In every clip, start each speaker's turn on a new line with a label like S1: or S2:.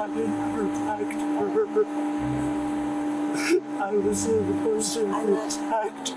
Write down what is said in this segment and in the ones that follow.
S1: I didn't protect her. I was the person who attacked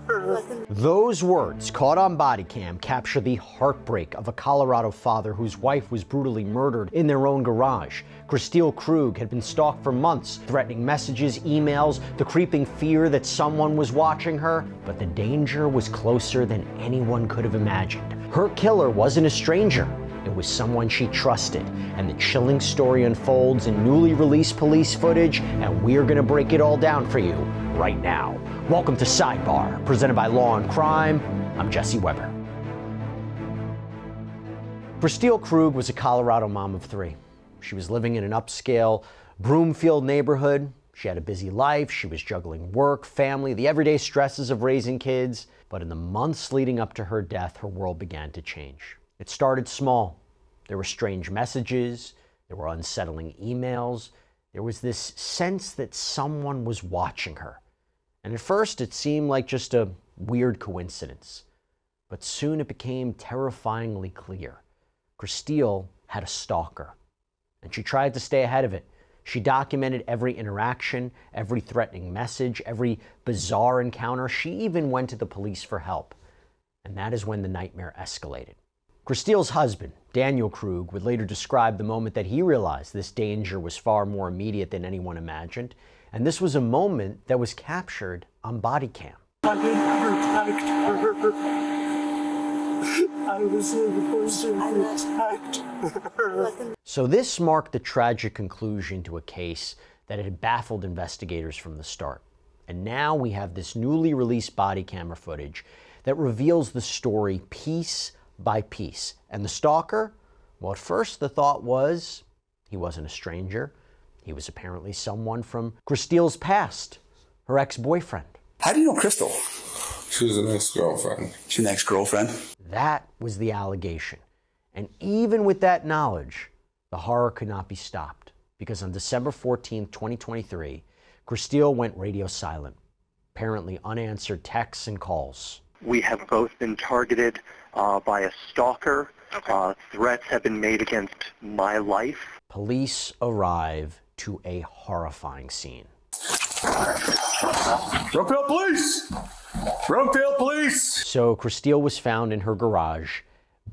S1: her.
S2: Those words, caught on body cam, capture the heartbreak of a Colorado father whose wife was brutally murdered in their own garage. Kristil Krug had been stalked for months, threatening messages, emails, the creeping fear that someone was watching her. But the danger was closer than anyone could have imagined. Her killer wasn't a stranger. It was someone she trusted, and the chilling story unfolds in newly released police footage, and we're gonna break it all down for you right now. Welcome to Sidebar, presented by Law&Crime. I'm Jesse Weber. Kristil Krug was a Colorado mom of three. She was living in an upscale Broomfield neighborhood. She had a busy life. She was juggling work, family, the everyday stresses of raising kids. But in the months leading up to her death, her world began to change. It started small. There were strange messages, there were unsettling emails, there was this sense that someone was watching her. And at first it seemed like just a weird coincidence. But soon it became terrifyingly clear. Kristil had a stalker, and she tried to stay ahead of it. She documented every interaction, every threatening message, every bizarre encounter. She even went to the police for help. And that is when the nightmare escalated. Kristil's husband, Daniel Krug, would later describe the moment that he realized this danger was far more immediate than anyone imagined. And this was a moment that was captured on Bodycam.
S1: I didn't protect her. I was the person who attacked her.
S2: So this marked the tragic conclusion to a case that had baffled investigators from the start. And now we have this newly released body camera footage that reveals the story piece by piece. And the stalker, well, at first the thought was he wasn't a stranger. He was apparently someone from Kristil's past, her ex-boyfriend.
S3: How do you know Kristil?
S4: She was an ex-girlfriend.
S3: She's an ex-girlfriend?
S2: That was the allegation. And even with that knowledge, the horror could not be stopped. Because on December 14th, 2023, Kristil went radio silent. Apparently unanswered texts and calls.
S5: We have both been targeted by a stalker. Okay. Threats have been made against my life.
S2: Police arrive to a horrifying scene.
S4: Broomfield Police! Broomfield Police!
S2: So Kristil was found in her garage,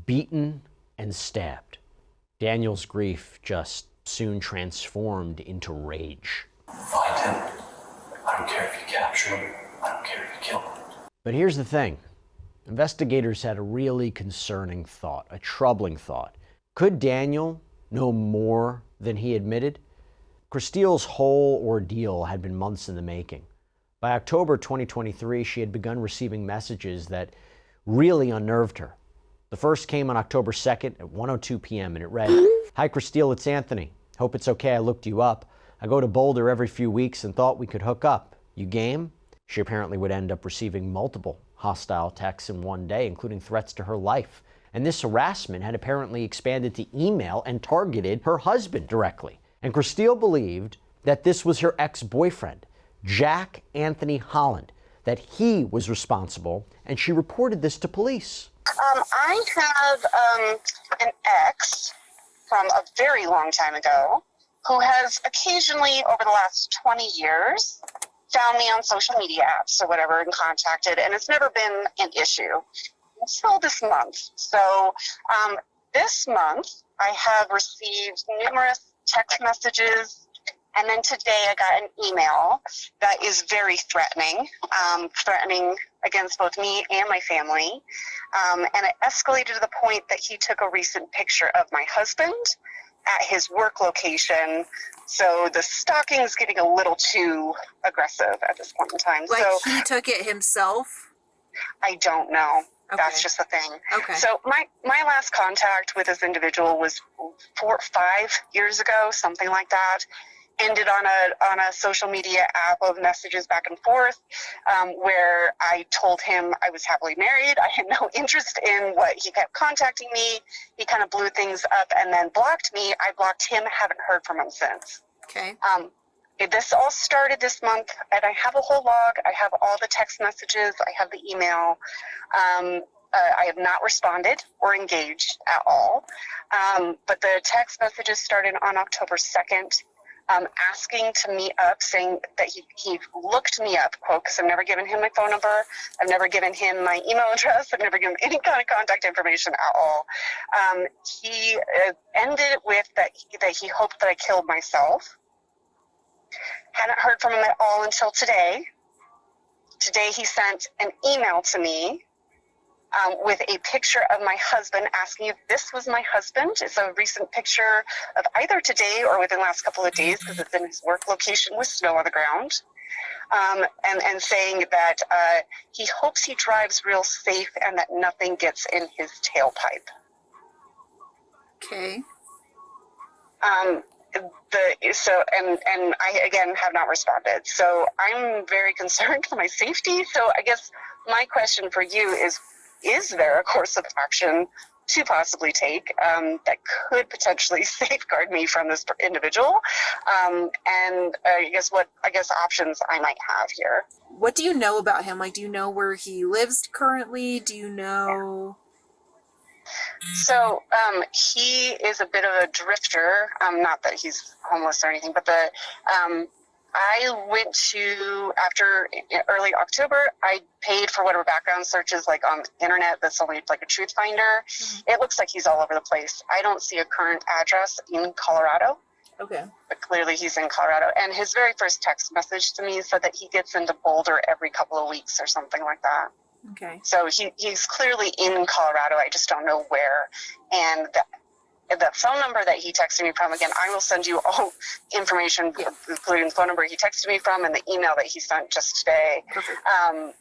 S2: beaten and stabbed. Daniel's grief just soon transformed into rage.
S6: Find him. I don't care if you capture him. I don't care if you kill him.
S2: But here's the thing. Investigators had a really concerning thought, a troubling thought. Could Daniel know more than he admitted? Kristil's whole ordeal had been months in the making. By October 2023, she had begun receiving messages that really unnerved her. The first came on October 2nd at 1:02 p.m. and it read, "Hi Kristil, it's Anthony. Hope it's okay I looked you up. I go to Boulder every few weeks and thought we could hook up. You game?" She apparently would end up receiving multiple hostile texts in one day, including threats to her life. And this harassment had apparently expanded to email and targeted her husband directly. And Kristil believed that this was her ex-boyfriend, Jack Anthony Holland, that he was responsible, and she reported this to police.
S7: I have an ex from a very long time ago who has occasionally, over the last 20 years, found me on social media apps or whatever and contacted, and it's never been an issue until this month. So this month I have received numerous text messages, and then today I got an email that is very threatening, threatening against both me and my family, and it escalated to the point that he took a recent picture of my husband at his work location. So the stalking is getting a little too aggressive at this point in time.
S8: Like
S7: so
S8: he took it himself?
S7: I don't know.
S8: Okay.
S7: That's just the thing.
S8: Okay.
S7: So my last contact with this individual was 4 or 5 years ago, something like that. Ended on a social media app of messages back and forth, where I told him I was happily married. I had no interest in what he kept contacting me. He kind of blew things up and then blocked me. I blocked him, haven't heard from him since.
S8: Okay.
S7: This all started this month, and I have a whole log. I have all the text messages. I have the email. I have not responded or engaged at all. But the text messages started on October 2nd, asking to meet up, saying that he looked me up, quote, because I've never given him my phone number. I've never given him my email address. I've never given him any kind of contact information at all. He ended with that he hoped that I killed myself. Hadn't heard from him at all until today. Today he sent an email to me with a picture of my husband, asking if this was my husband. It's a recent picture of either today or within the last couple of days, because it's in his work location with snow on the ground. And saying that he hopes he drives real safe and that nothing gets in his tailpipe.
S3: Okay.
S7: And I again have not responded. So I'm very concerned for my safety. So I guess my question for you is there a course of action to possibly take that could potentially safeguard me from this individual? And I guess options I might have here.
S3: What do you know about him? Like, do you know where he lives currently? Do you know?
S7: So he is a bit of a drifter. Not that he's homeless or anything, but I went to, after early October, I paid for whatever background searches like on the internet that's only like a truth finder. Mm-hmm. It looks like he's all over the place. I don't see a current address in Colorado.
S3: Okay.
S7: But clearly he's in Colorado. And his very first text message to me said that he gets into Boulder every couple of weeks or something like that.
S3: Okay.
S7: So he's clearly in Colorado. I just don't know where. And the phone number that he texted me from, again, I will send you all information, including the phone number he texted me from and the email that he sent just today.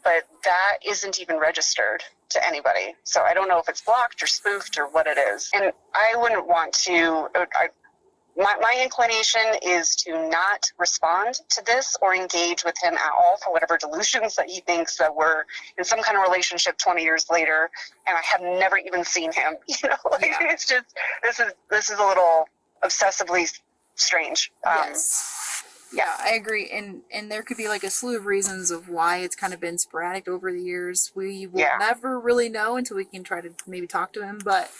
S7: But that isn't even registered to anybody. So I don't know if it's blocked or spoofed or what it is. And I wouldn't want to... My inclination is to not respond to this or engage with him at all for whatever delusions that he thinks that we're in some kind of relationship 20 years later, and I have never even seen him. It's just this is a little obsessively strange.
S3: Yes. Yeah, I agree, and there could be like a slew of reasons of why it's kind of been sporadic over the years. We will never really know until we can try to maybe talk to him, but.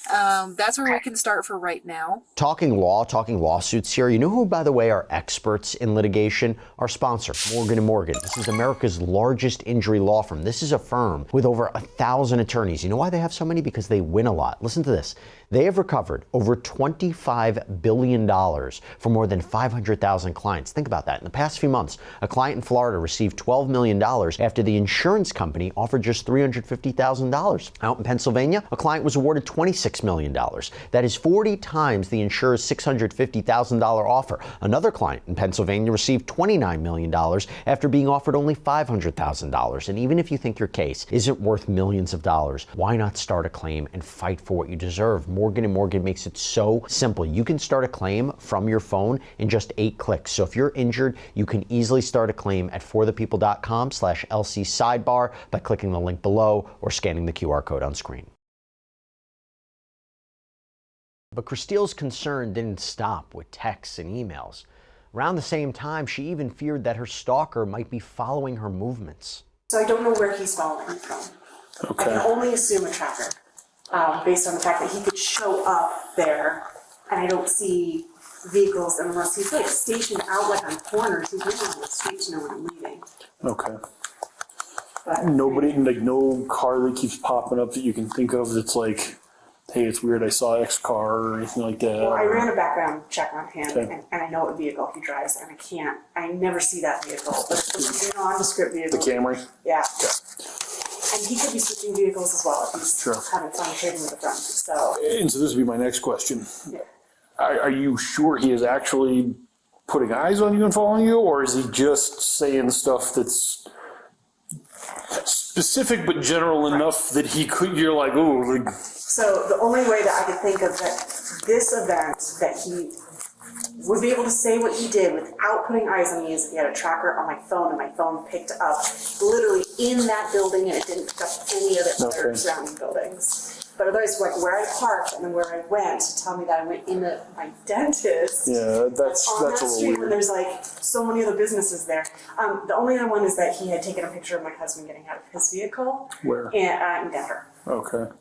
S3: That's where we can start for right now.
S2: Talking lawsuits here. You know who, by the way, are experts in litigation? Our sponsor, Morgan & Morgan. This is America's largest injury law firm. This is a firm with over 1,000 attorneys. You know why they have so many? Because they win a lot. Listen to this. They have recovered over $25 billion for more than 500,000 clients. Think about that. In the past few months, a client in Florida received $12 million after the insurance company offered just $350,000. Out in Pennsylvania, a client was awarded $26 million. That is 40 times the insurer's $650,000 offer. Another client in Pennsylvania received $29 million after being offered only $500,000. And even if you think your case isn't worth millions of dollars, why not start a claim and fight for what you deserve? Morgan & Morgan makes it so simple. You can start a claim from your phone in just 8 clicks. So if you're injured, you can easily start a claim at forthepeople.com/LC Sidebar by clicking the link below or scanning the QR code on screen. But Kristil's concern didn't stop with texts and emails. Around the same time, she even feared that her stalker might be following her movements.
S8: So I don't know where he's following me from.
S4: Okay.
S8: I can only assume a tracker, based on the fact that he could show up there, and I don't see vehicles unless he's like stationed out like on corners. He's really on the street to know when I'm leaving.
S4: Okay.
S8: But
S4: Nobody, like no car that keeps popping up that you can think of that's like, hey, it's weird, I saw X car or anything like that.
S8: Well, I ran a background check on him,
S4: Okay.
S8: and I know what vehicle he drives, and I never see that vehicle. But it's a nondescript vehicle.
S4: The Camry?
S8: Yeah.
S4: Yeah.
S8: And he could be switching vehicles as well if he's
S4: Sure.
S8: having fun trading with a friend. So,
S4: And so this would be my next question.
S8: yeah.
S4: Are you sure he is actually putting eyes on you and following you, or is he just saying stuff that's specific but general enough that he could, you're like, ooh, like...
S8: So the only way that I could think of that this event that he would be able to say what he did without putting eyes on me is if he had a tracker on my phone and my phone picked up literally in that building and it didn't pick up any of the other surrounding buildings. But otherwise, like where I parked and then where I went to tell me that I went into my dentist.
S4: Yeah, that's
S8: on
S4: a
S8: that
S4: little
S8: street when
S4: weird.
S8: there's like so many other businesses there. The only other one is that he had taken a picture of my husband getting out of his vehicle.
S4: Where?
S8: In Denver.
S4: Okay.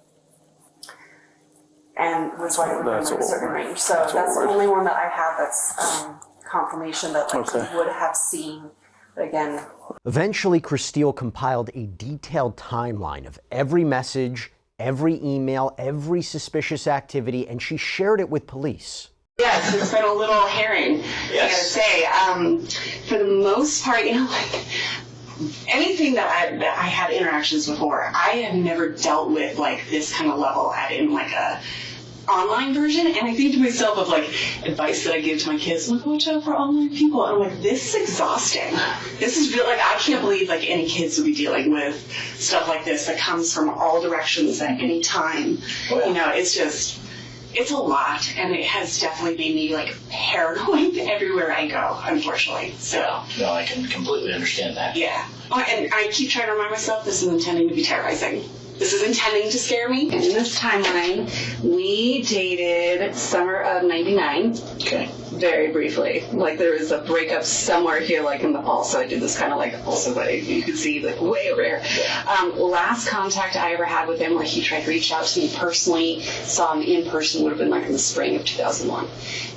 S8: And was right within
S4: That's
S8: like
S4: a
S8: a certain
S4: little-
S8: range. So
S4: that's a
S8: that's the
S4: little
S8: only one that I have that's confirmation that like
S4: Okay.
S8: he would have seen. But again,
S2: Eventually, Kristil compiled a detailed timeline of every message, every email, every suspicious activity, and she shared it with police.
S9: Yes, it's been a little harrowing, I gotta say. For the most part, like anything that I had interactions before, I have never dealt with like this kind of level in like a online version. And I think to myself of like advice that I give to my kids, like watch out for online people. And I'm like, this is exhausting. This is real. Like I can't believe like any kids would be dealing with stuff like this that comes from all directions at any time. You know, it's a lot, and it has definitely made me like paranoid everywhere I go, unfortunately. So
S6: No, I can completely understand that.
S9: yeah. And I keep trying to remind myself this is intending to be terrorizing. This is intending to scare me. In this timeline, we dated summer of '99.
S6: Okay.
S9: Very briefly. Like there was a breakup somewhere here, like in the fall, so I did this kind of like also, but you could see like way over here. Last contact I ever had with him, where he tried to reach out to me personally, saw him in person, would have been like in the spring of 2001.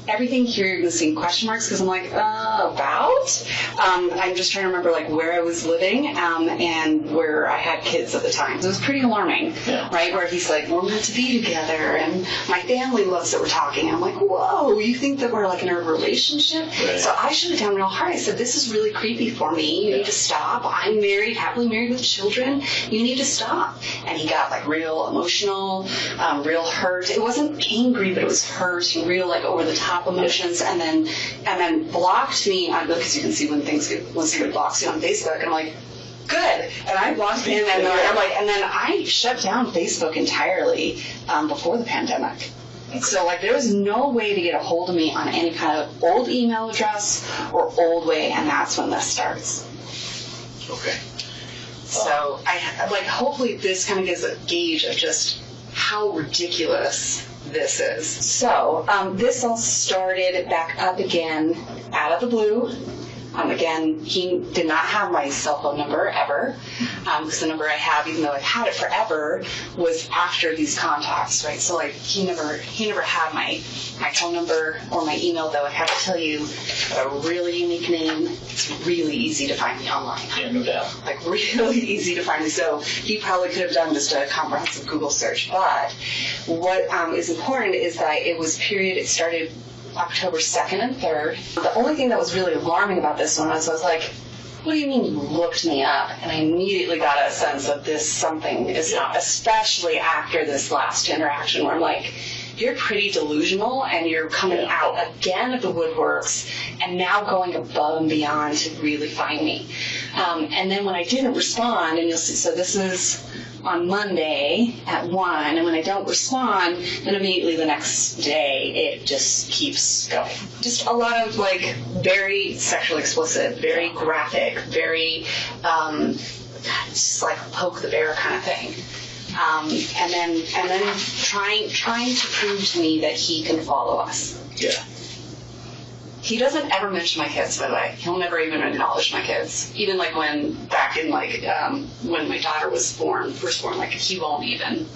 S9: Everything here you're going to see question marks because I'm like, about? I'm just trying to remember like where I was living and where I had kids at the time. So it was pretty alarming, right? Where he's like, we're meant to be together and my family loves that we're talking. I'm like, whoa, you think that we're like in a relationship?
S6: Right.
S9: So I shut it down real hard. I said, this is really creepy for me. You need to stop. I'm married, happily married with children. You need to stop. And he got like real emotional, real hurt. It wasn't angry, but it was hurt and real like over the top emotions, and then blocked me on, because you can see when somebody blocks you on Facebook, and I'm like, good. And I blocked him, and then I shut down Facebook entirely before the pandemic. So like there was no way to get a hold of me on any kind of old email address or old way, and that's when this starts.
S6: Okay.
S9: So I like hopefully this kind of gives a gauge of just how ridiculous this is. So this all started back up again out of the blue. Again, he did not have my cell phone number ever, because the number I have, even though I've had it forever, was after these contacts, right? So like he never had my phone number or my email, though I have to tell you, a really unique name. It's really easy to find me online.
S6: Yeah, no doubt.
S9: Like really easy to find me. So he probably could have done just a comprehensive Google search. But what is important is that it started October 2nd and 3rd. The only thing that was really alarming about this one was I was like, what do you mean you looked me up? And I immediately got a sense of this something is not, especially after this last interaction where I'm like, you're pretty delusional and you're coming out again of the woodworks and now going above and beyond to really find me. And then when I didn't respond, and you'll see, so this is on Monday at 1, and when I don't respond, then immediately the next day it just keeps going. Just a lot of like very sexually explicit, very graphic, very just like poke the bear kind of thing. And then trying to prove to me that he can follow us.
S6: Yeah.
S9: He doesn't ever mention my kids, by the way. He'll never even acknowledge my kids. Even like when my daughter was first born, like he won't even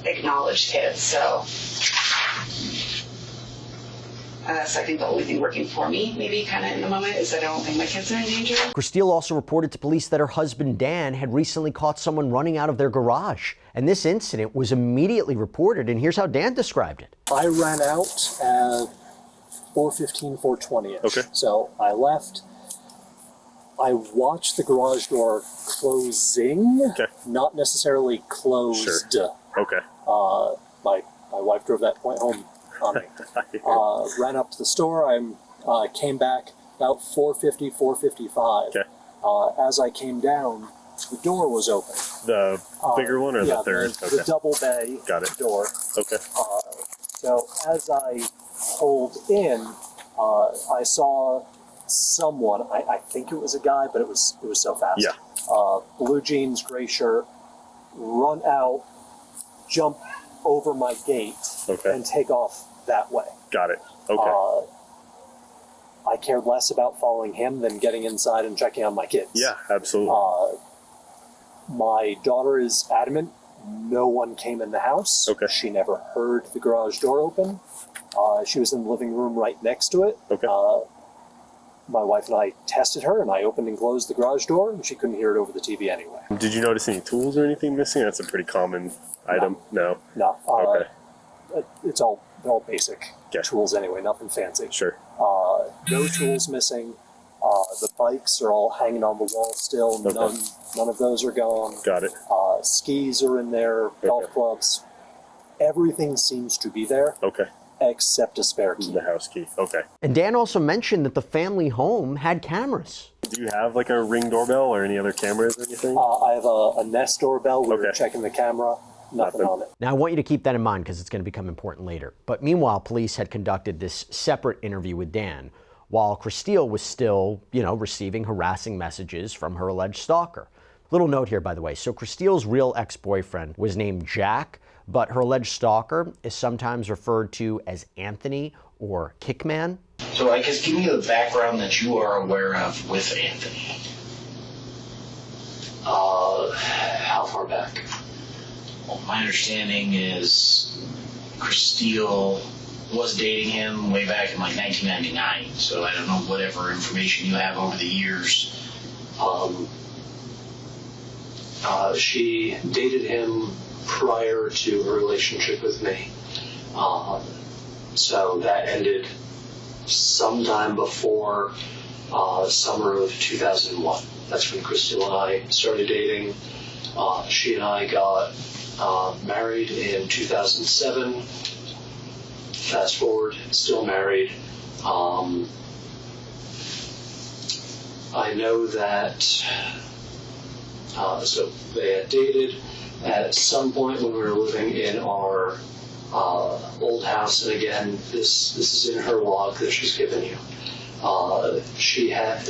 S9: acknowledge kids. So that's, I think, the only thing working for me, maybe kind of in the moment, is I don't think my kids are in danger.
S2: Kristil also reported to police that her husband Dan had recently caught someone running out of their garage. And this incident was immediately reported, and here's how Dan described it.
S1: I ran out at 4:15, 4:20ish.
S10: Okay.
S1: So I left. I watched the garage door closing, not necessarily closed.
S10: Sure. Okay.
S1: My wife drove that point home on me. Ran up to the store. I came back about 4:50, 4:55.
S10: Okay.
S1: As I came down, the door was open.
S10: The bigger one or the third?
S1: The double bay door.
S10: Okay.
S1: So as I pulled in, I saw someone. I think it was a guy, but it was so fast.
S10: Yeah.
S1: Blue jeans, gray shirt, run out jump over my gate and take off that way.
S10: Got it. Okay.
S1: I cared less about following him than getting inside and checking on my kids.
S10: Yeah, absolutely.
S1: My daughter is adamant no one came in the house.
S10: Okay.
S1: She never heard the garage door open. She was in the living room right next to it.
S10: Okay.
S1: My wife and I tested her, and I opened and closed the garage door, and she couldn't hear it over the TV anyway.
S10: Did you notice any tools or anything missing? That's a pretty common item. No.
S1: Okay. They're all basic tools anyway, nothing fancy.
S10: Sure.
S1: No tools missing. The bikes are all hanging on the wall still. None of those are gone.
S10: Got it.
S1: Skis are in there. Golf clubs. Everything seems to be there.
S10: Okay.
S1: Except a spare key.
S10: The house key. Okay.
S2: And Dan also mentioned that the family home had cameras.
S10: Do you have like a Ring doorbell or any other cameras or anything?
S1: I have a Nest doorbell. We were checking the camera. Nothing on it.
S2: Now, I want you to keep that in mind because it's going to become important later. But meanwhile, police had conducted this separate interview with Dan while Kristil was still, receiving harassing messages from her alleged stalker. Little note here, by the way. So Kristil's real ex-boyfriend was named Jack, but her alleged stalker is sometimes referred to as Anthony or Kickman.
S11: So I guess give me the background that you are aware of with Anthony.
S6: How far back?
S11: Well, my understanding is Kristil was dating him way back in like 1999, so I don't know whatever information you have over the years.
S6: She dated him prior to her relationship with me. So that ended sometime before summer of 2001. That's when Kristil and I started dating. She and I got married in 2007. Fast forward, still married. I know that, so they had dated at some point when we were living in our old house, and again, this is in her log that she's given you. He had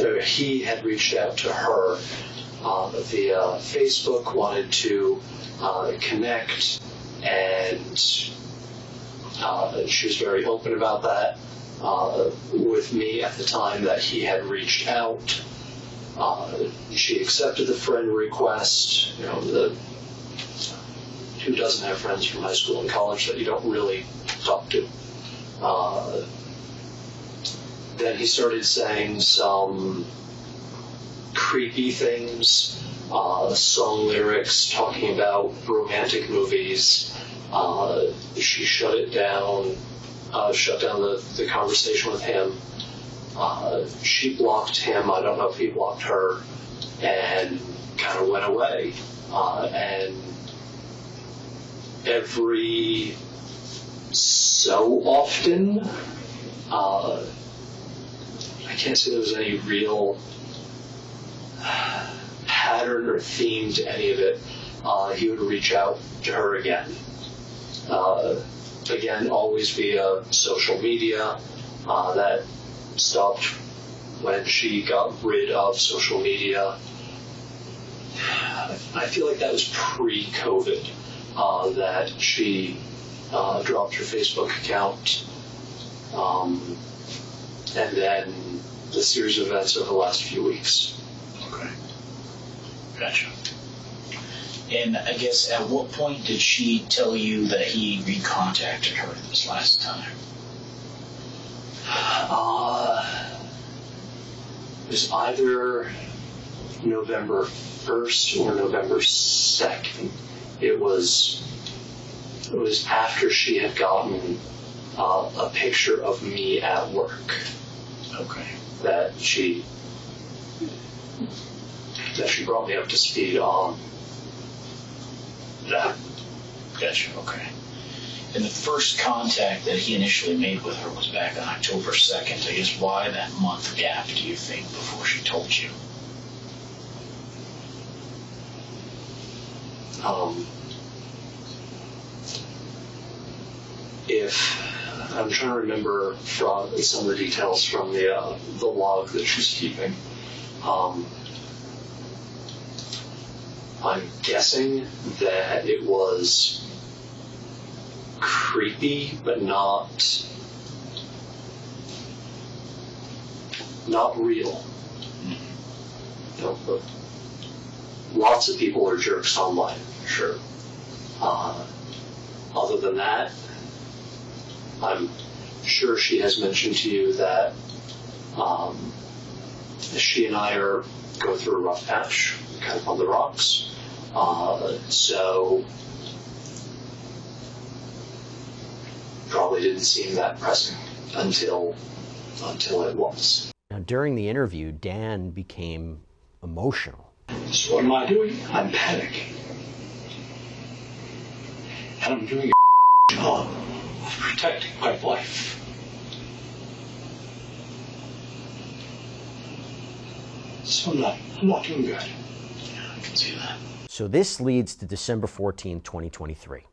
S6: reached out to her via Facebook, wanted to connect, and she was very open about that with me at the time that he had reached out. She accepted the friend request. Who doesn't have friends from high school and college that you don't really talk to? Then he started saying some creepy things, song lyrics, talking about romantic movies. She shut it down, shut down the conversation with him. She blocked him. I don't know if he blocked her, and kind of went away. And every so often, I can't say there was any real pattern or theme to any of it. He would reach out to her again. Again, always via social media. That stopped when she got rid of social media. I feel like that was pre-COVID, that she dropped her Facebook account. And then the series of events over the last few weeks.
S11: Okay. Gotcha. And I guess at what point did she tell you that he recontacted her this last time?
S6: It was either November 1st or November 2nd. It was after she had gotten a picture of me at work.
S11: Okay.
S6: That she brought me up to speed on that.
S11: Gotcha, okay. And the first contact that he initially made with her was back on October 2nd. I guess why that month gap, do you think, before she told you?
S6: I'm trying to remember from some of the details from the log that she's keeping. I'm guessing that it was creepy, but not real. You know, but lots of people are jerks online, sure. Other than that, I'm sure she has mentioned to you that she and I are going through a rough patch, kind of on the rocks. So probably didn't seem that pressing until it was.
S2: Now, during the interview, Dan became emotional.
S6: So what am I doing? I'm panicking. And I'm doing a job of protecting my wife. So I'm not doing good. Yeah, I can see that.
S2: So this leads to December 14, 2023.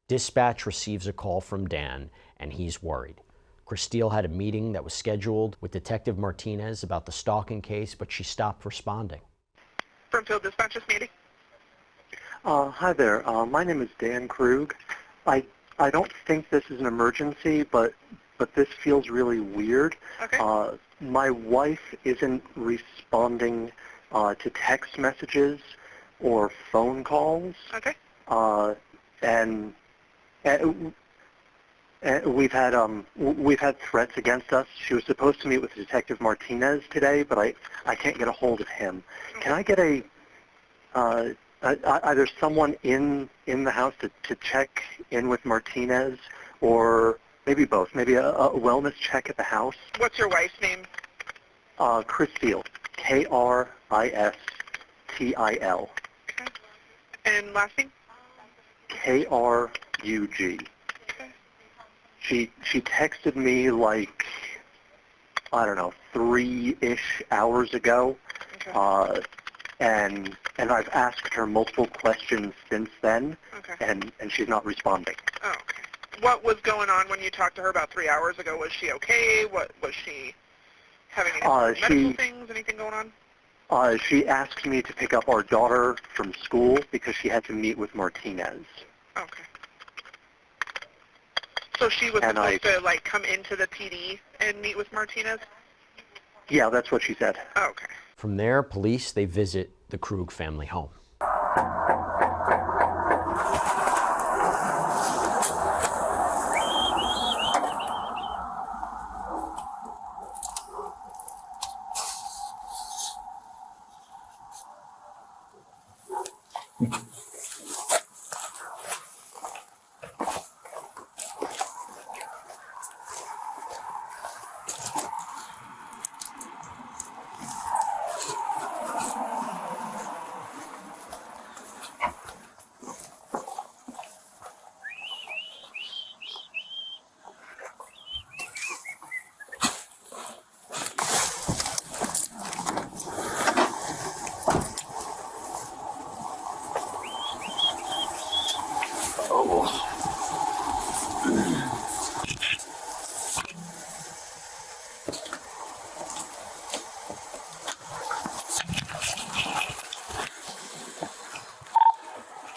S2: Dispatch receives a call from Dan, and he's worried. Kristil had a meeting that was scheduled with Detective Martinez about the stalking case, but she stopped responding.
S12: Broomfield Dispatch's meeting.
S5: Hi there. My name is Dan Krug. I don't think this is an emergency, but this feels really weird.
S12: Okay.
S5: My wife isn't responding to text messages or phone calls.
S12: Okay.
S5: And we've had threats against us. She was supposed to meet with Detective Martinez today, but I can't get a hold of him.
S12: Okay.
S5: Can I get either someone in the house to check in with Martinez, or maybe both, maybe a wellness check at the house?
S12: What's your wife's name?
S5: Kristil, Kristil.
S12: Okay. And last name?
S5: Krug.
S12: Okay.
S5: She texted me like, I don't know, 3-ish hours ago.
S12: Okay.
S5: And I've asked her multiple questions since then,
S12: Okay.
S5: and she's not responding.
S12: Oh, okay. What was going on when you talked to her about 3 hours ago? Was she okay? What was she having any medical things? Anything going on?
S5: She asked me to pick up our daughter from school because she had to meet with Martinez.
S12: Okay. So she was supposed to like come into the PD and meet with Martinez?
S5: Yeah, that's what she said.
S12: Oh, okay.
S2: From there, police, they visit the Krug family home.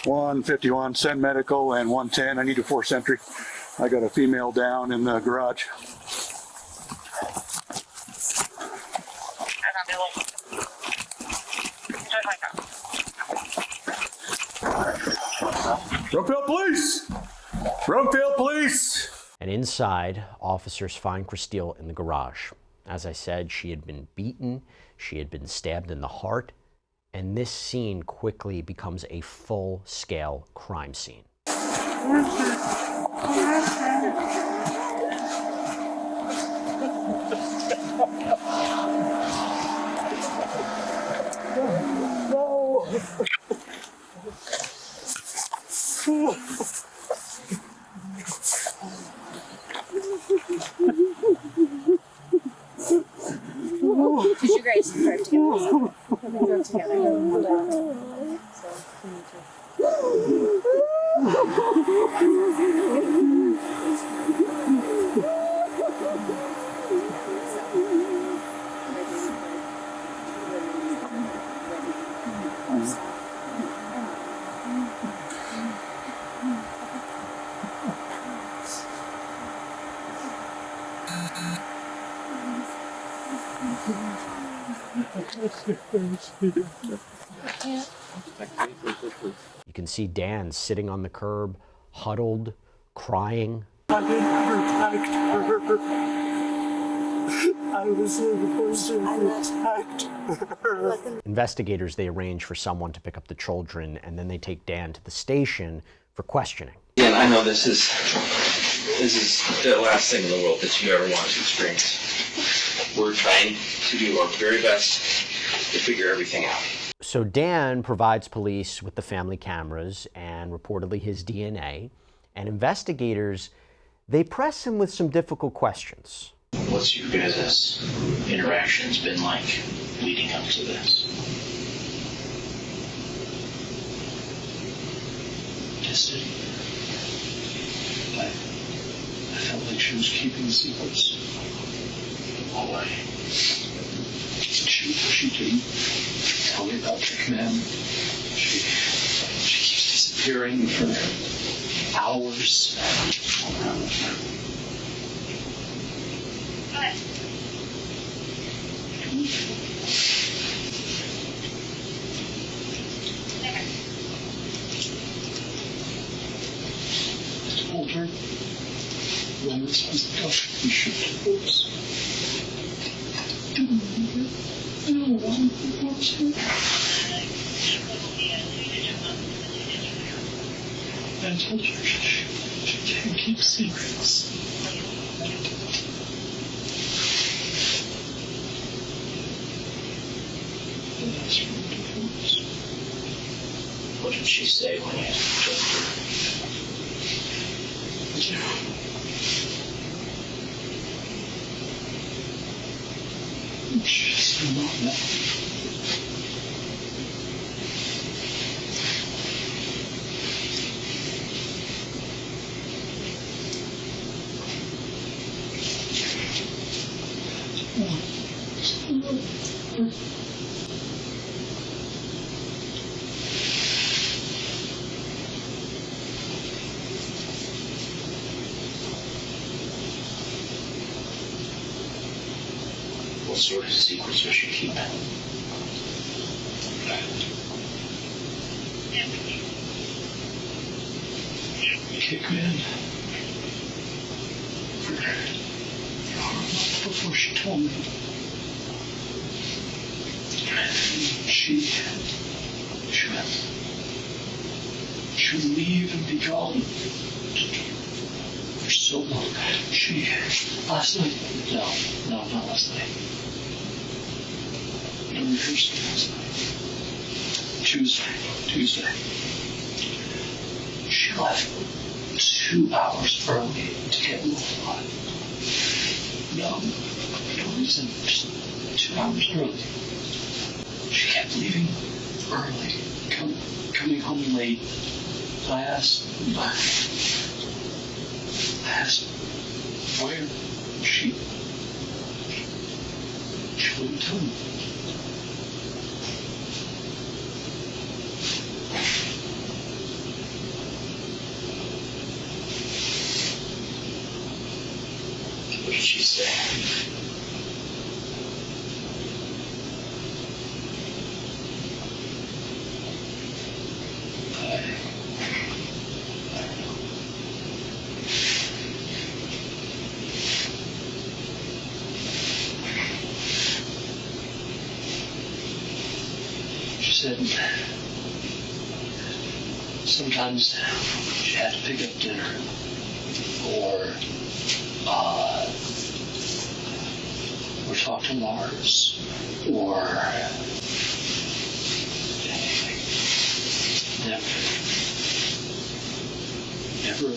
S13: .151, send medical, and 110. I need a 4th entry. I got a female down in the garage. Broomfield Police! Broomfield Police!
S2: And inside, officers find Kristil in the garage. As I said, she had been beaten, she had been stabbed in the heart, and this scene quickly becomes a full-scale crime scene.
S14: Did you guys drive together? We drove together.
S2: You can see Dan sitting on the curb, huddled, crying.
S15: I didn't protect her. I was the person who attacked her.
S2: Investigators, they arrange for someone to pick up the children, and then they take Dan to the station for questioning.
S16: And I know this is the last thing in the world that you ever want to experience. We're trying to do our very best to figure everything out.
S2: So Dan provides police with the family cameras and reportedly his DNA, and investigators, they press him with some difficult questions.
S11: What's your guys' interactions been like leading up to this?
S6: Distant. I felt like she was keeping the secrets. Why? She didn't tell me about the command. She keeps disappearing for hours. I told her when this was done, we should divorce. I don't want to divorce her. I told her she can't keep secrets.
S11: What did she say when you told her?
S6: She's not now.
S11: What sort of secrets was she keeping?
S6: Kickman. Before she told me. She would leave and be gone for so long. Last night? No, not last night. No rehearsal last night. Tuesday. She left 2 hours early to get notified. No reason, just 2 hours early. She kept leaving early, coming home late. I asked where she wouldn't tell me.
S11: What did she say?
S6: Said sometimes she had to pick up dinner or talk to Lars or never a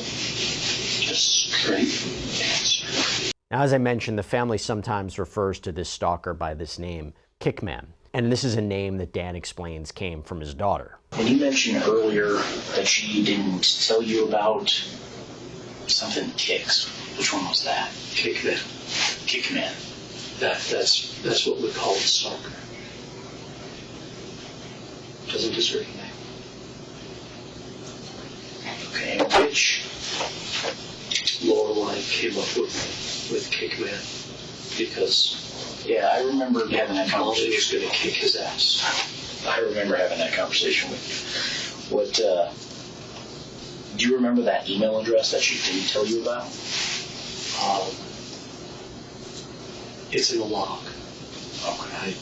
S6: straight answer.
S2: Now, as I mentioned, the family sometimes refers to this stalker by this name, Kickman. And this is a name that Dan explains came from his daughter.
S11: And you mentioned earlier that she didn't tell you about something kicks. Which one was that?
S6: Kickman.
S11: Kickman.
S6: That's what we call a stalker. Doesn't deserve a name.
S11: Okay, which
S6: Lorelai came up with Kickman because, yeah,
S11: I remember having that
S6: Told him
S11: conversation.
S6: he was going to kick his ass.
S11: I remember having that conversation with you. What, do you remember that email address that she didn't tell you about?
S6: It's in the log.
S11: Okay.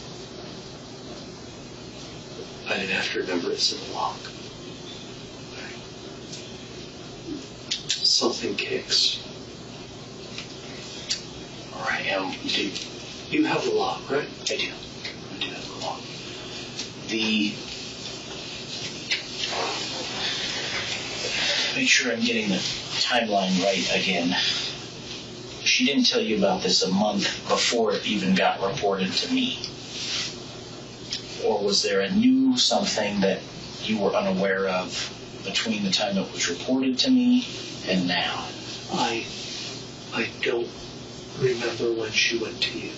S6: I didn't have to remember it's in the log. Something kicks.
S11: All right,
S6: You have the log, right?
S11: I do have the log. Make sure I'm getting the timeline right again. She didn't tell you about this a month before it even got reported to me. Or was there a new something that you were unaware of between the time it was reported to me and now?
S6: I don't remember when she went to you.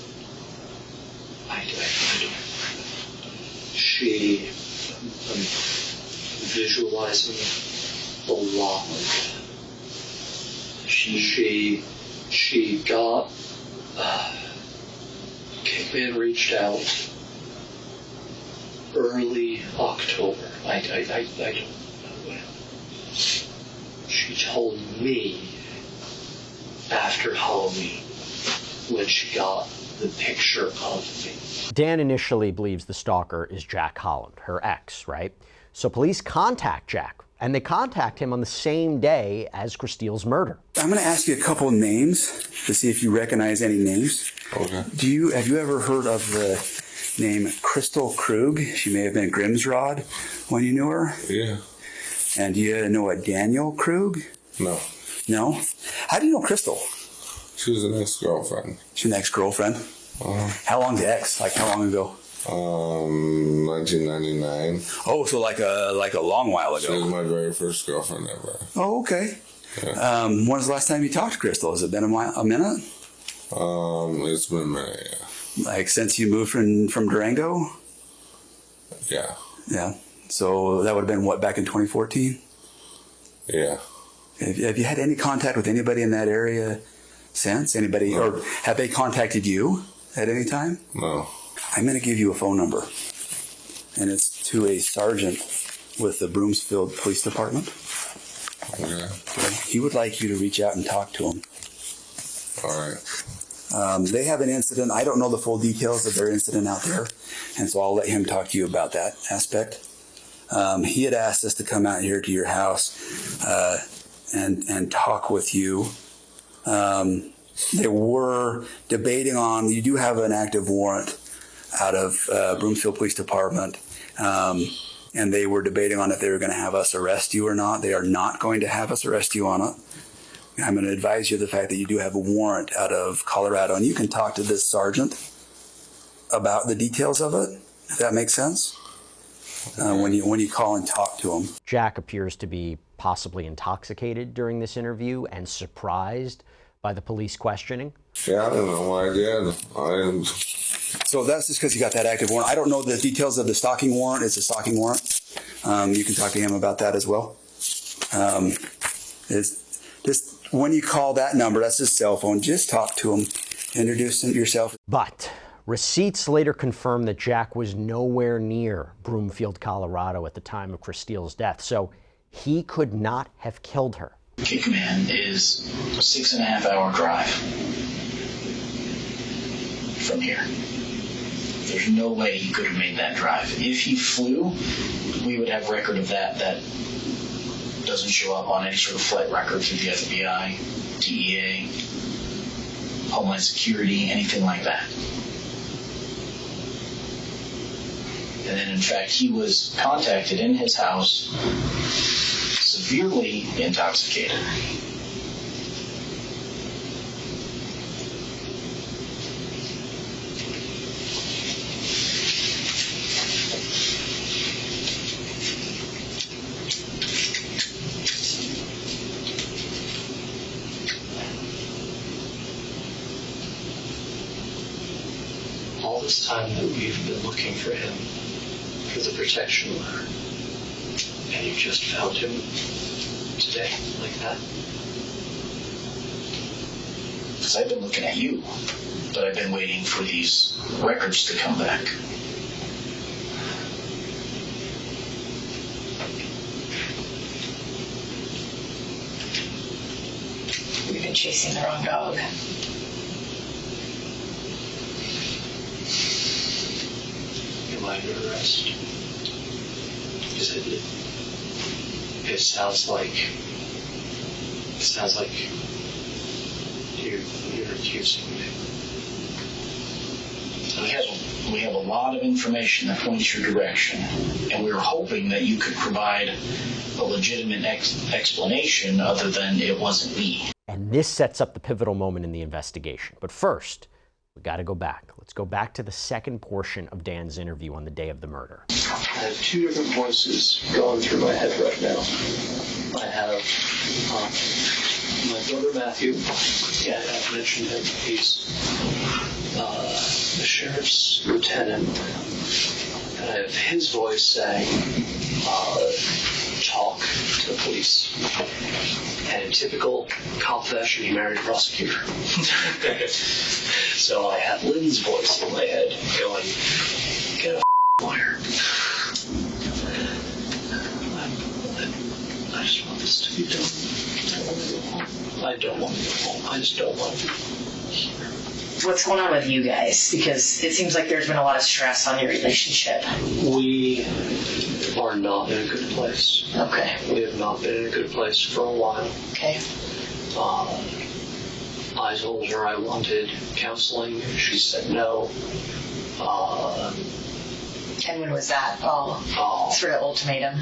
S6: I don't. I'm visualizing the log. She got, Kickman reached out early October. I don't know when. She told me after Halloween when she got the picture of me.
S2: Dan initially believes the stalker is Jack Holland, her ex, right? So police contact Jack, and they contact him on the same day as Kristil's murder.
S17: I'm going to ask you a couple of names to see if you recognize any names.
S18: Okay.
S17: Have you ever heard of the name Kristil Krug? She may have been Grimsrod when you knew her.
S18: Yeah.
S17: And do you know a Daniel Krug?
S18: No.
S17: No? How do you know Kristil?
S18: She was an ex-girlfriend.
S17: She's an ex-girlfriend? How long's the ex? Like how long ago?
S18: 1999.
S17: Oh, so like a long while ago.
S18: She was my very first girlfriend ever.
S17: Oh, okay.
S18: Yeah.
S17: When was the last time you talked to Kristil? Has it been a minute?
S18: It's been a minute, yeah.
S17: Like since you moved from Durango?
S18: Yeah.
S17: Yeah. So that would have been what, back in 2014?
S18: Yeah.
S17: Have you had any contact with anybody in that area since? Anybody, or have they contacted you at any time?
S18: No.
S17: I'm going to give you a phone number, and it's to a sergeant with the Broomfield Police Department.
S18: Okay.
S17: He would like you to reach out and talk to him.
S18: All right.
S17: They have an incident. I don't know the full details of their incident out there, and so I'll let him talk to you about that aspect. He had asked us to come out here to your house and talk with you. They were debating on, you do have an active warrant out of Broomfield Police Department, and they were debating on if they were going to have us arrest you or not. They are not going to have us arrest you on it. I'm going to advise you of the fact that you do have a warrant out of Colorado, and you can talk to this sergeant about the details of it, if that makes sense, when you call and talk to him.
S2: Jack appears to be possibly intoxicated during this interview and surprised by the police questioning.
S18: Yeah, I don't know why I did.
S17: So that's just because you got that active warrant. I don't know the details of the stalking warrant. It's a stalking warrant. You can talk to him about that as well. It's just when you call that number, that's his cell phone, just talk to him, introduce yourself.
S2: But receipts later confirmed that Jack was nowhere near Broomfield, Colorado at the time of Kristil's death, so he could not have killed her.
S11: Kickman is a 6.5-hour drive from here. There's no way he could have made that drive. If he flew, we would have record of that. That doesn't show up on any sort of flight record through the FBI, DEA, Homeland Security, anything like that. And then, in fact, he was contacted in his house, severely intoxicated.
S6: All this time that we've been looking for him, for the protection order, and you just found him today, like that?
S11: Because I've been looking at you. But I've been waiting for these records to come back.
S14: We've been chasing the wrong dog.
S6: Am I under arrest? It sounds like you're accusing me.
S11: We have a lot of information that points your direction, and we were hoping that you could provide a legitimate explanation other than it wasn't me.
S2: And this sets up the pivotal moment in the investigation. But first, we got to go back. Let's go back to the second portion of Dan's interview on the day of the murder.
S6: I have two different voices going through my head right now. I have my brother Matthew. Yeah, I've mentioned him. He's the sheriff's lieutenant. And I have his voice saying, talk to the police. And in typical cop fashion, he married a prosecutor. So I have Lynn's voice in my head going, get a lawyer. I just want this to be done. I don't want to go home. I just don't want to be here.
S14: What's going on with you guys? Because it seems like there's been a lot of stress on your relationship.
S6: We are not in a good place.
S14: Okay.
S6: We have not been in a good place for a while.
S14: Okay.
S6: I told her I wanted counseling. She said no.
S14: And when was that? Sort of ultimatum?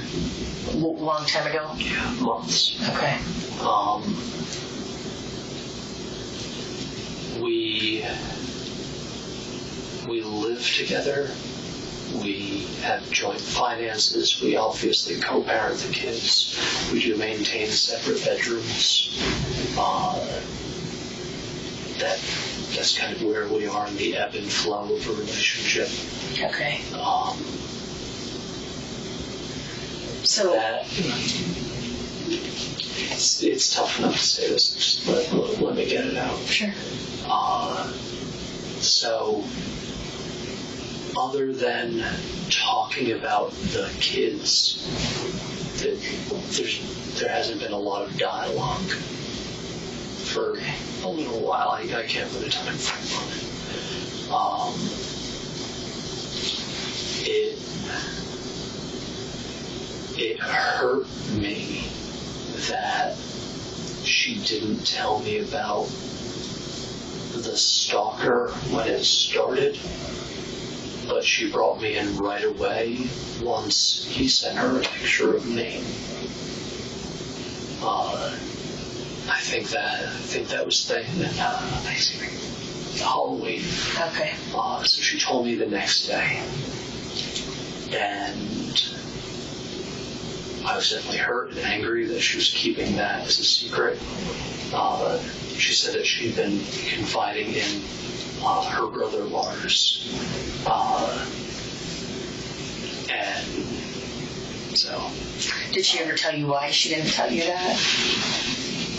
S14: Long time ago?
S6: Yeah, months.
S14: Okay.
S6: We live together. We have joint finances. We obviously co-parent the kids. We do maintain separate bedrooms. That's kind of where we are in the ebb and flow of a relationship.
S14: Okay.
S6: So it's tough enough to say this. Just let me get it out.
S14: Sure.
S6: So, other than talking about the kids, there hasn't been a lot of dialogue for a little while. I can't put a time frame on it. It hurt me that she didn't tell me about the stalker when it started, but she brought me in right away once he sent her a picture of me. I think that was Halloween.
S14: Okay.
S6: So she told me the next day, and I was definitely hurt and angry that she was keeping that as a secret. She said that she'd been confiding in her brother Lars, and so.
S14: Did she ever tell you why she didn't tell you that?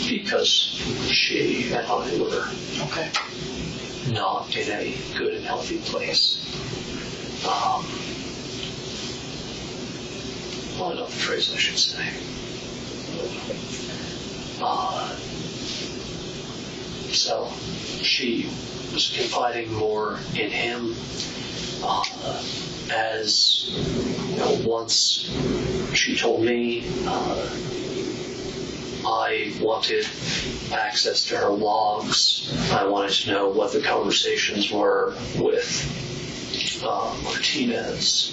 S6: Because she and I were not in a good and healthy place. Well, another phrase I should say. So she was confiding more in him. As you know, once she told me I wanted access to her logs. I wanted to know what the conversations were with Martinez.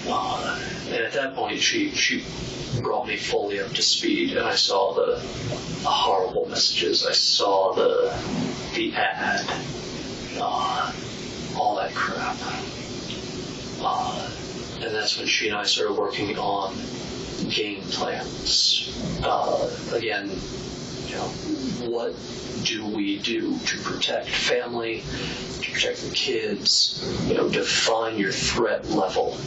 S6: And at that point, she brought me fully up to speed, and I saw the horrible messages. I saw the ad, all that crap. And that's when she and I started working on game plans. Again, you know, what do we do to protect family, to protect the kids? You know, define your threat level.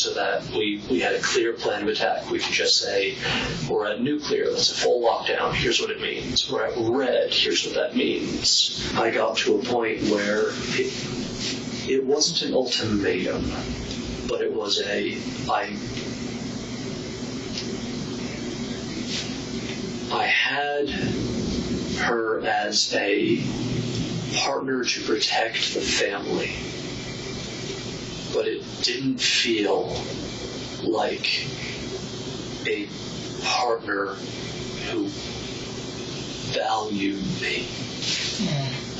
S6: so that we had a clear plan of attack. We could just say, we're at nuclear, that's a full lockdown, here's what it means. We're at red, here's what that means. I got to a point where it wasn't an ultimatum, but it was I had her as a partner to protect the family, but it didn't feel like a partner who valued me.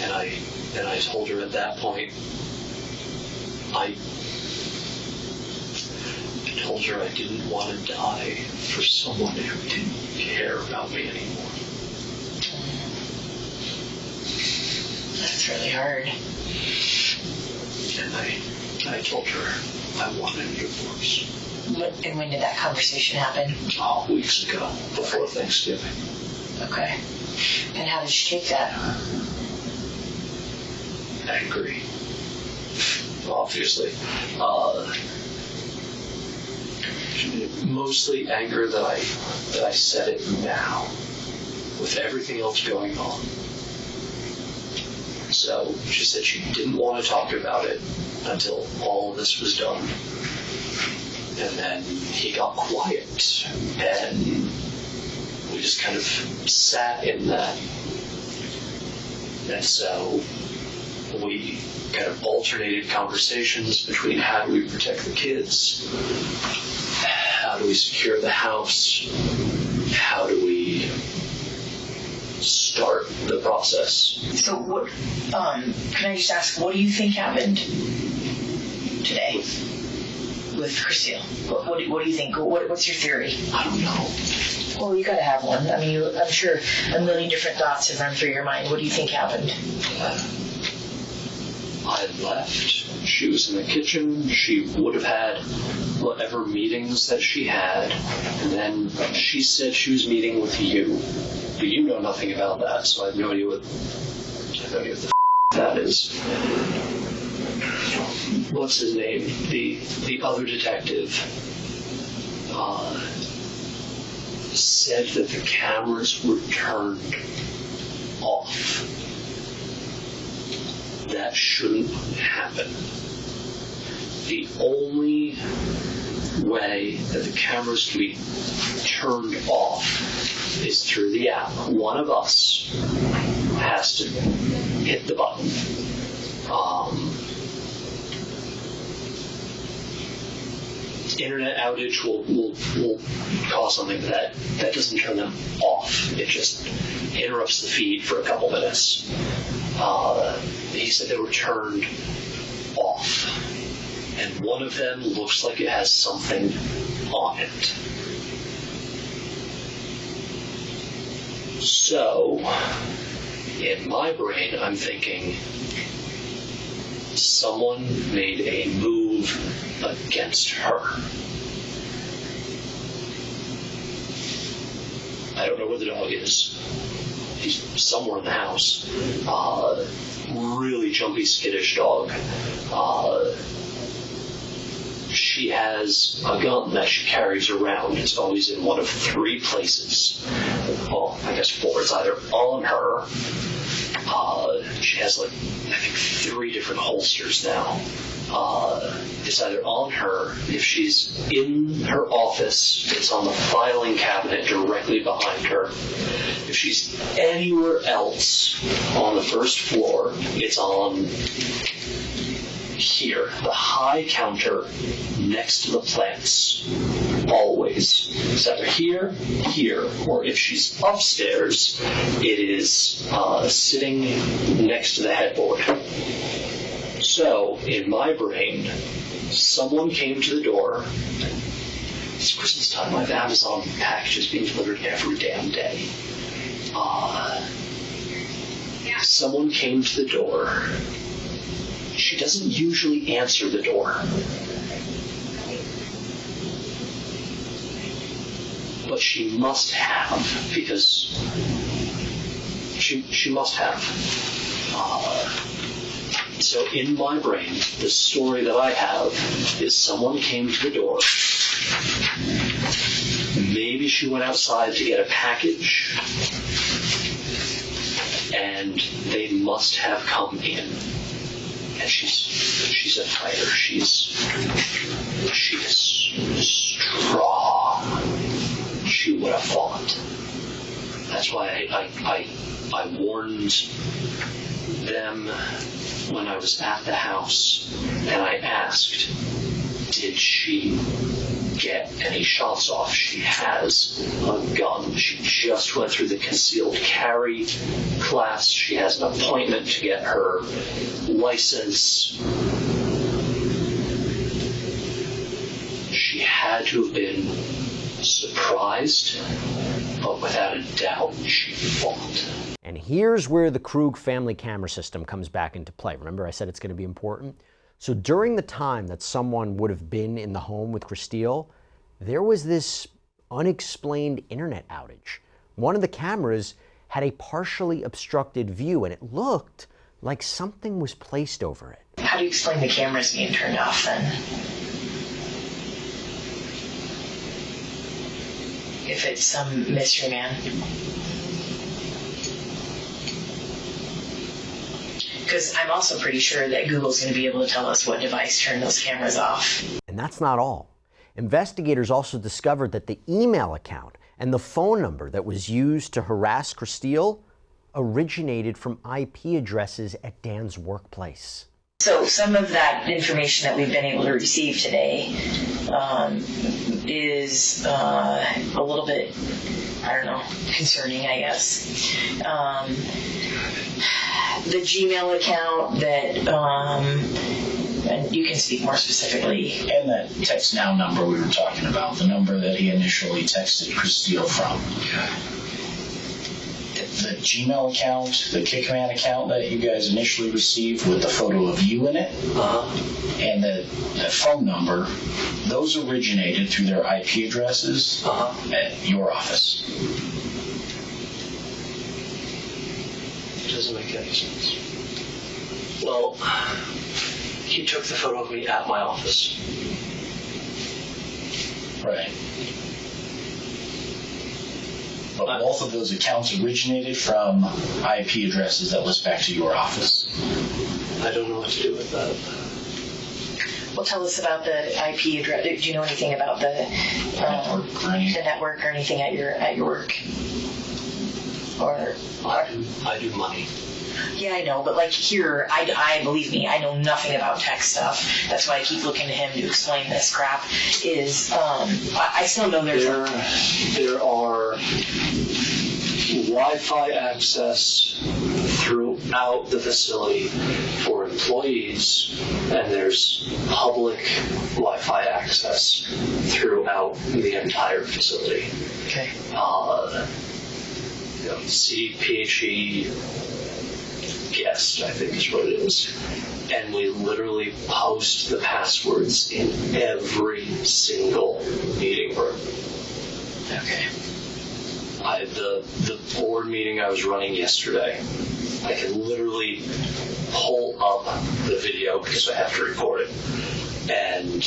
S6: And I told her at that point, I told her I didn't want to die for someone who didn't care about me anymore.
S19: That's really hard.
S6: And I told her I wanted a divorce.
S19: And when did that conversation happen?
S6: Oh, weeks ago, before Thanksgiving.
S19: Okay. And how did she take that?
S6: Angry. Obviously. Mostly anger that I said it now, with everything else going on. So she said she didn't want to talk about it until all of this was done. And then he got quiet, and we just kind of sat in that. And so we kind of alternated conversations between how do we protect the kids, how do we secure the house, how do we start the process.
S19: So what, can I just ask, what do you think happened today with Kristil? What do you think? What's your theory?
S6: I don't know.
S19: Well, you gotta have one. I mean, I'm sure a million different thoughts have run through your mind. What do you think happened?
S6: I left. She was in the kitchen. She would have had whatever meetings that she had. And then she said she was meeting with you. But you know nothing about that, so I have no idea what the that is. What's his name? The other detective said that the cameras were turned off. That shouldn't happen. The only way that the cameras can be turned off is through the app. One of us has to hit the button. Internet outage will cause something that doesn't turn them off. It just interrupts the feed for a couple minutes. He said they were turned off, and one of them looks like it has something on it. So, in my brain, I'm thinking someone made a move against her. I don't know where the dog is. He's somewhere in the house. Really jumpy, skittish dog. She has a gun that she carries around. It's always in one of three places. Well, I guess four. It's either on her. She has I think 3 different holsters now. It's either on her. If she's in her office, it's on the filing cabinet directly behind her. If she's anywhere else on the first floor, it's on here, the high counter next to the plants. Always. It's either here, or if she's upstairs, it is sitting next to the headboard. So, in my brain, someone came to the door. It's Christmas time. I have Amazon packages being delivered every damn day. Someone came to the door. She doesn't usually answer the door. But she must have, because she must have. So in my brain, the story that I have is someone came to the door. Maybe she went outside to get a package, and they must have come in. And she's a fighter. She's strong. She would have fought. That's why I warned them when I was at the house, and I asked, did she get any shots off? She has a gun. She just went through the concealed carry class. She has an appointment to get her license. She had to have been surprised, but without a doubt, she fought.
S2: And here's where the Krug family camera system comes back into play. Remember I said it's going to be important? So during the time that someone would have been in the home with Kristil, there was this unexplained internet outage. One of the cameras had a partially obstructed view, and it looked like something was placed over it.
S19: How do you explain the cameras being turned off then? If it's some mystery man. Because I'm also pretty sure that Google's going to be able to tell us what device turned those cameras off.
S2: And that's not all. Investigators also discovered that the email account and the phone number that was used to harass Kristil originated from IP addresses at Dan's workplace.
S19: So some of that information that we've been able to receive today is a little bit, I don't know, concerning, I guess. The Gmail account that, and you can speak more specifically.
S11: And that text now number we were talking about, the number that he initially texted Kristil from. The Gmail account, the Kickman account that you guys initially received with the photo of you in it, and the phone number, those originated through their IP addresses at your office.
S6: It doesn't make any sense. Well, he took the photo of me at my office.
S11: Right. But both of those accounts originated from IP addresses that list back to your office.
S6: I don't know what to do with that.
S19: Well, tell us about the IP address. Do you know anything about the network or anything at your work? Or
S6: I do money.
S19: Yeah, I know, but like here, I believe me, I know nothing about tech stuff. That's why I keep looking to him to explain this crap. I still know there
S6: are Wi-Fi access throughout the facility for employees, and there's public Wi-Fi access throughout the entire facility.
S19: Okay.
S6: CPHE guest, I think is what it is. And we literally post the passwords in every single meeting room.
S19: Okay.
S6: The board meeting I was running yesterday, I can literally pull up the video because I have to record it. And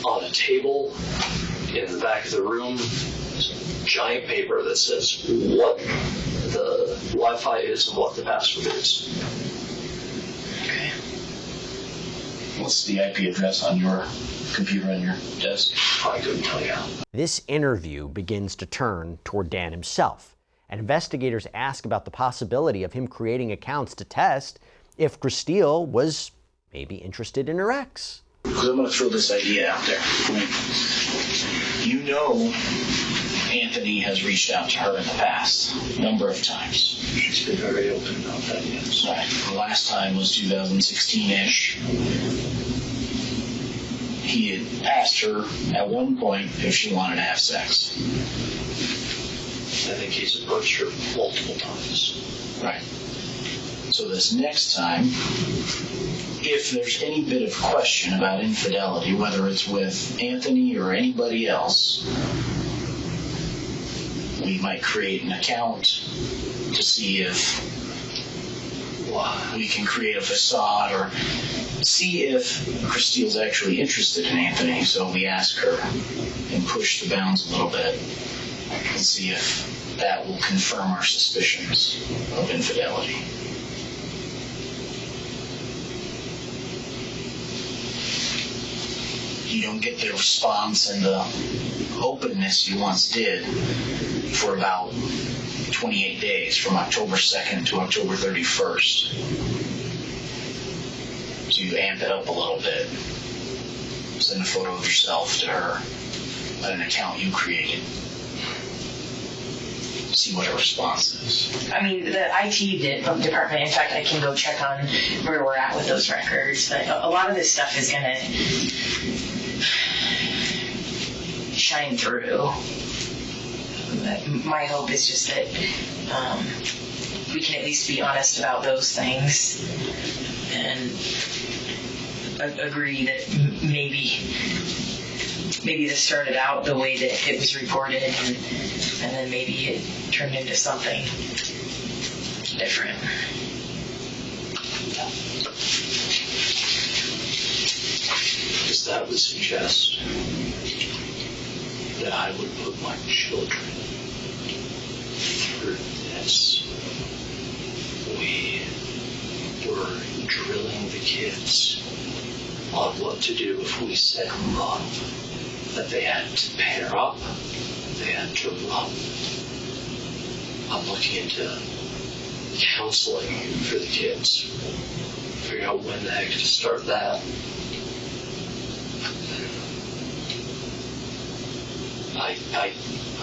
S6: on a table in the back of the room, giant paper that says what the Wi-Fi is and what the password is.
S19: Okay.
S11: What's the IP address on your computer on your desk?
S6: I couldn't tell you.
S2: This interview begins to turn toward Dan himself, and investigators ask about the possibility of him creating accounts to test if Kristil was maybe interested in her ex.
S11: Because I'm going to throw this idea out there. You know Anthony has reached out to her in the past a number of times.
S6: She's been very open about that, yes.
S11: Right. The last time was 2016-ish. He had asked her at one point if she wanted to have sex.
S6: I think he's approached her multiple times.
S11: Right. So this next time, if there's any bit of question about infidelity, whether it's with Anthony or anybody else, we might create an account to see if we can create a facade or see if Kristil's actually interested in Anthony. So we ask her and push the bounds a little bit and see if that will confirm our suspicions of infidelity. You don't get the response and the openness you once did for about 28 days, from October 2nd to October 31st. So you amp it up a little bit. Send a photo of yourself to her at an account you created. See what her response is.
S19: I mean, the IT department, in fact, I can go check on where we're at with those records, but a lot of this stuff is going to shine through. My hope is just that we can at least be honest about those things and agree that maybe this started out the way that it was reported, and then maybe it turned into something different.
S6: Because that would suggest that I would put my children through this. We were drilling the kids on what to do if we set them up. That they had to pair up, they had to run. I'm looking into counseling for the kids. Figure out when the heck to start that.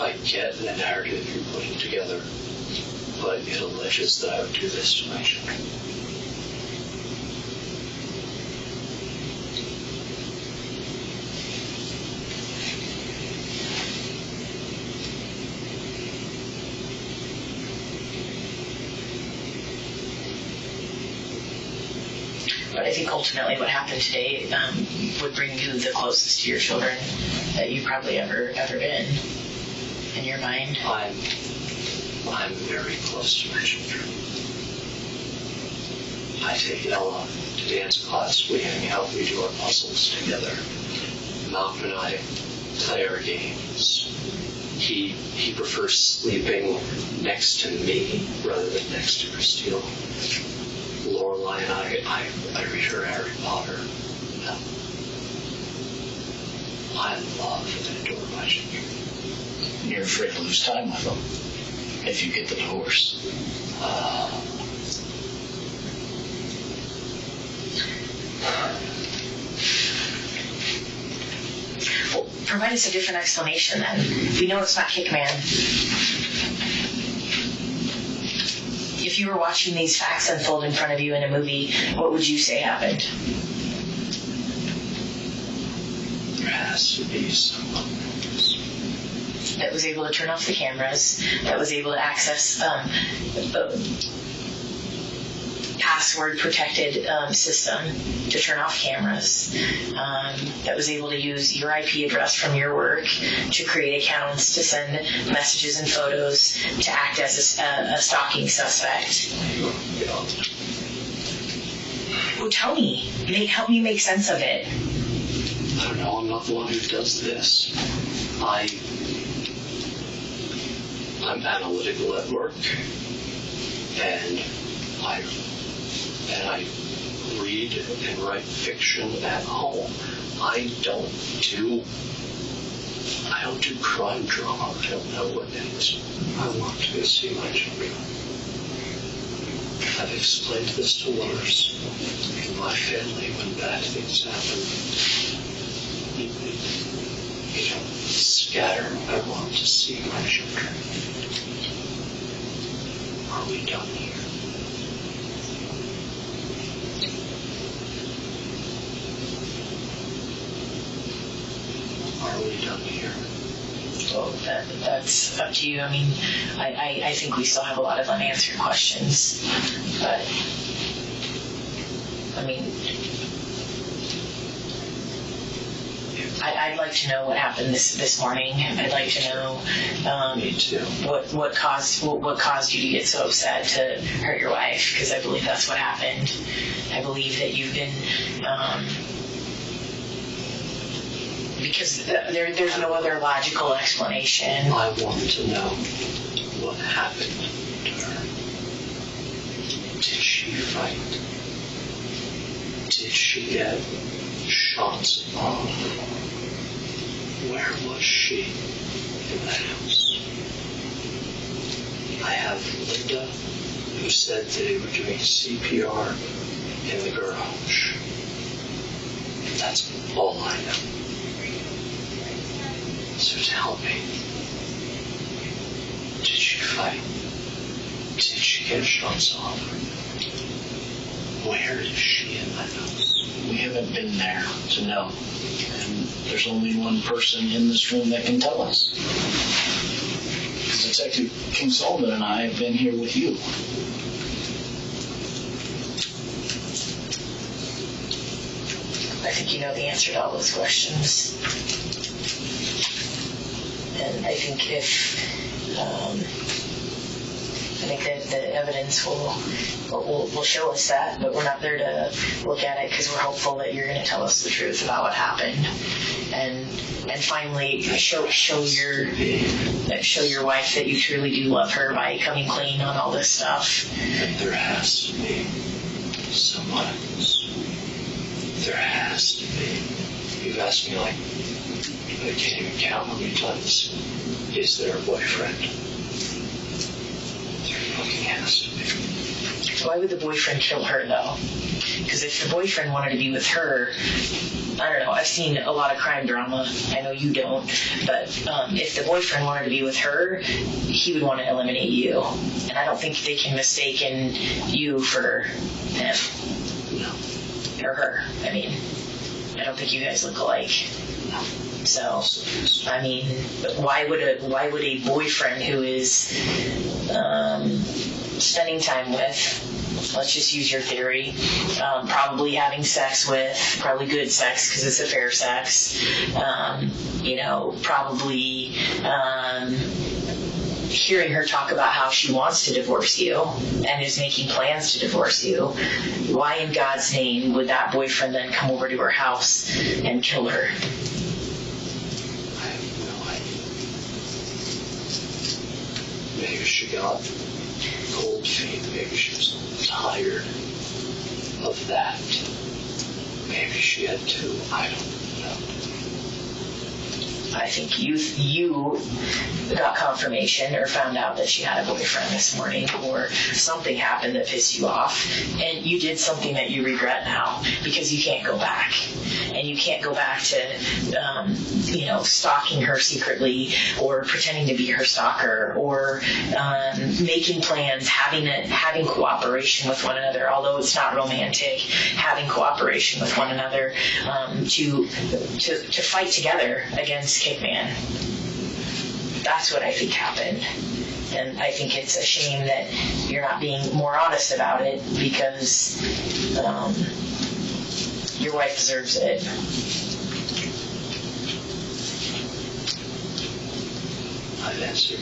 S6: I get the narrative you're putting together, but it alleges that I would do this to my children.
S19: But I think ultimately what happened today would bring you the closest to your children that you've probably ever been in your mind.
S6: I'm very close to my children. I take Ella to dance class. We hang out. We do our puzzles together. Malcolm and I play our games. He prefers sleeping next to me rather than next to Kristil. Lorelai and I read her Harry Potter. I love and adore my children.
S11: You're afraid to lose time with them if you get the divorce.
S19: Well, provide us a different explanation then. We know it's not Hickman. If you were watching these facts unfold in front of you in a movie, what would you say happened?
S6: There has to be someone
S19: that was able to turn off the cameras, that was able to access password-protected system to turn off cameras, that was able to use your IP address from your work to create accounts, to send messages and photos, to act as a stalking suspect. Well, tell me. Help me make sense of it.
S6: I don't know. I'm not the one who does this. I'm analytical at work, and I read and write fiction at home. I don't do crime drama. I don't know what it is. I want to go see my children. I've explained this to others in my family when bad things happen. You don't scatter. I want to see my children. Are we done here? Are we done here?
S19: Well, that's up to you. I mean, I think we still have a lot of unanswered questions, but I mean, I'd like to know what happened this morning. I'd like to know
S6: Me too.
S19: what caused you to get so upset to hurt your wife, because I believe that's what happened. I believe that you've been because there's no other logical explanation.
S6: I want to know what happened to her. Did she fight? Did she get shots off? Where was she in the house? I have Linda, who said they were doing CPR in the garage. That's all I know. So tell me, did she fight? Did she get shots off? Where is she in that house?
S11: We haven't been there to know. And there's only one person in this room that can tell us. Detective King Solomon and I have been here with you.
S19: I think you know the answer to all those questions. And I think that the evidence will show us that, but we're not there to look at it because we're hopeful that you're going to tell us the truth about what happened, and finally show your wife that you truly do love her by coming clean on all this stuff.
S6: And there has to be someone else. There has to be. You've asked me like, I can't even count how many times. Is there a boyfriend? There fucking has to be.
S19: Why would the boyfriend kill her, though? Because if the boyfriend wanted to be with her, I don't know, I've seen a lot of crime drama. I know you don't. But if the boyfriend wanted to be with her, he would want to eliminate you. And I don't think they can mistaken you for him.
S6: No.
S19: Or her. I mean, I don't think you guys look alike.
S6: No.
S19: So, I mean, why would a boyfriend who is spending time with, let's just use your theory, probably having sex with, probably good sex because it's a fair sex, probably hearing her talk about how she wants to divorce you and is making plans to divorce you, why in God's name would that boyfriend then come over to her house and kill her?
S6: Maybe she got cold feet. Maybe she was tired of that. Maybe she had two. I don't know.
S19: I think you got confirmation or found out that she had a boyfriend this morning, or something happened that pissed you off, and you did something that you regret now because you can't go back. And you can't go back to, stalking her secretly, or pretending to be her stalker, or making plans, having cooperation with one another, although it's not romantic, having cooperation with one another to fight together against Kickman. That's what I think happened. And I think it's a shame that you're not being more honest about it, because your wife deserves it.
S6: I've answered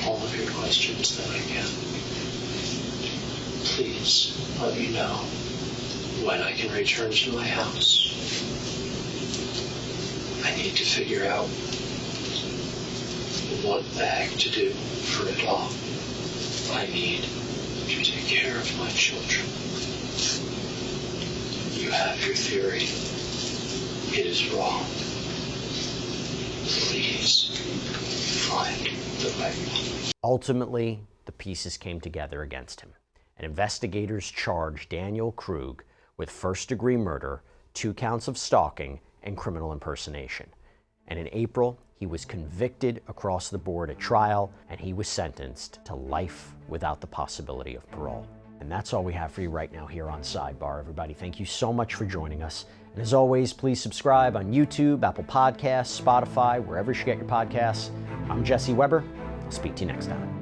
S6: all of your questions that I can. Please let me know when I can return to my house. I need to figure out what bag to do for a dog. I need to take care of my children. You have your theory. It is wrong. Please find the right one.
S2: Ultimately, the pieces came together against him, and investigators charged Daniel Krug with first-degree murder, 2 counts of stalking, and criminal impersonation. And in April, he was convicted across the board at trial, and he was sentenced to life without the possibility of parole. And that's all we have for you right now here on Sidebar. Everybody, thank you so much for joining us. And as always, please subscribe on YouTube, Apple Podcasts, Spotify, wherever you get your podcasts. I'm Jesse Weber. I'll speak to you next time.